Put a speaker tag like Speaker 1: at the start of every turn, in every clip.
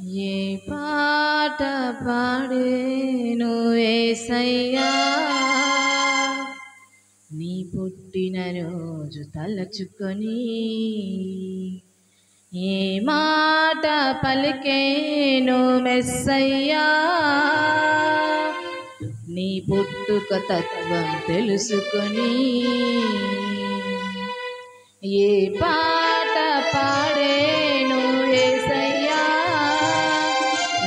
Speaker 1: ఏ పాట పాడేను యేసయ్యా నీ పుట్టిన రోజు తలచుకొని, ఏ మాట పలికేను మెస్సయ్యా నీ పుట్టుక తత్వం తెలుసుకొని, ఏ పాట పాడేను యేసయ్యా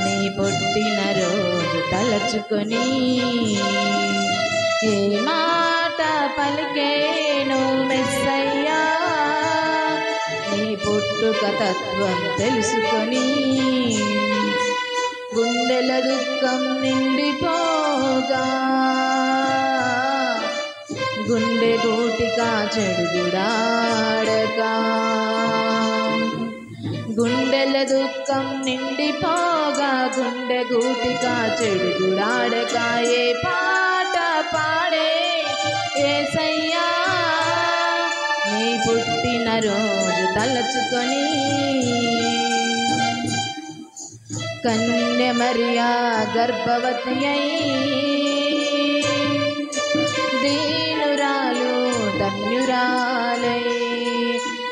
Speaker 1: నీ పుట్టిన రోజు తలచుకొని, ఏ మాట పలికేను మెస్సయ్యా నీ పుట్టుక తత్వం తెలుసుకొని, గుండెల దుఃఖం నిండిపోగా గుండె గూటిగా చెడుగుడాడగా, గుండెల దుఃఖం నిండిపోగా గుండె గూటిగా చెడుగుడాడగా, ఏ పాట పాడే యేసయ్యా నీ పుట్టిన రోజు తలచుకొని, కన్య మరియా గర్భవతి అయి దీనురాలు ధన్యురాలై,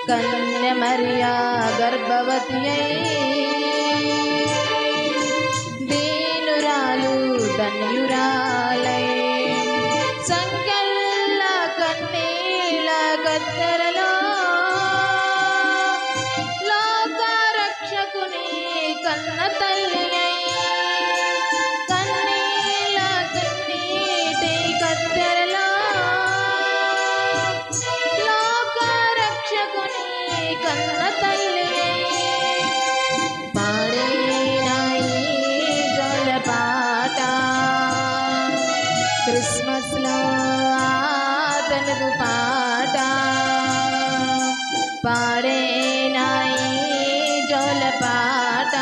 Speaker 1: కన్య మరియా గర్భవతి అయి దీనురాలు ధన్యురాలై, సంకల్ల కన్నీళ్ళ గద్దరలో లోక రక్షకుని కన్న తల్లి అయి, కన్నీళ్ళ కన్నీటి గద్దరలో లోక రక్షకుని కన్న తల్లి అయి, పాడేనా ఈ జోల పాట క్రిస్మస్లో తెలుగు పాట, పాడేనా ఈ జోల పాట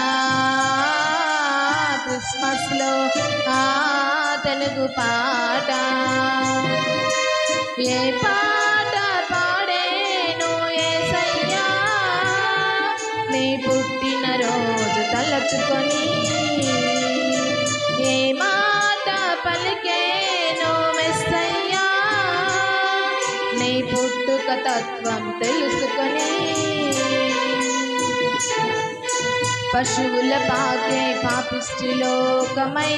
Speaker 1: క్రిస్మస్లో తెలుగు పాట, ఏ పాట పాడేను యేసయ్యా నీ పుట్టిన రోజు తలచుకొని, ఏ మాట పలికేను మెస్సయ్యా నీ పుట్టుక తత్వం తెలుసుకొని, పశువుల పాకే పాపిష్టి లోకమై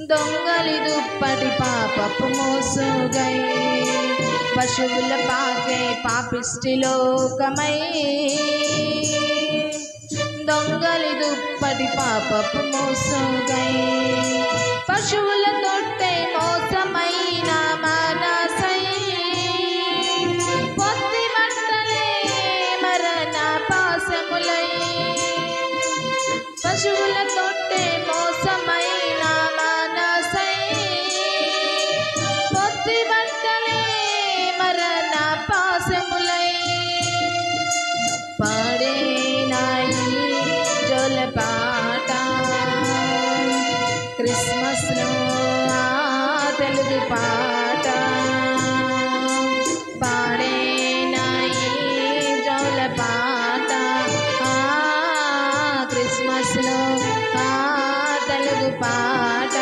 Speaker 1: దొంగలి దుప్పటి పాపపు మోసుగై, పశువుల పాకే పాపిష్టి లోకమై దొంగలి దుప్పటి పాపపు మోసుగై, పశువుల తొట్టె మోసమైన మనసై పొత్తి మంటలే మరణ పాశములై, పశువుల తొట్టె మోసమైన మనసై పొత్తి మంటలే మరణ పాశములై, పాడేనాయి జోల పాట క్రిస్మస్లో తెలుగు పాట, పాడేనాయి జోల పాట క్రిస్మస్లో తెలుగు పాట,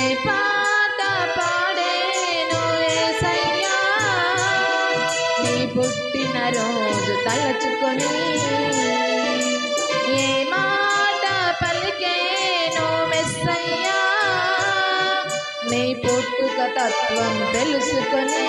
Speaker 1: ఏ పాట పాడేను యేసయ్యా నీ పుట్టిన రోజు తలచుకొని, ఏ మాట పలికేను మెస్సయ్యా నీ పుట్టుక తత్వం తెలుసుకొని,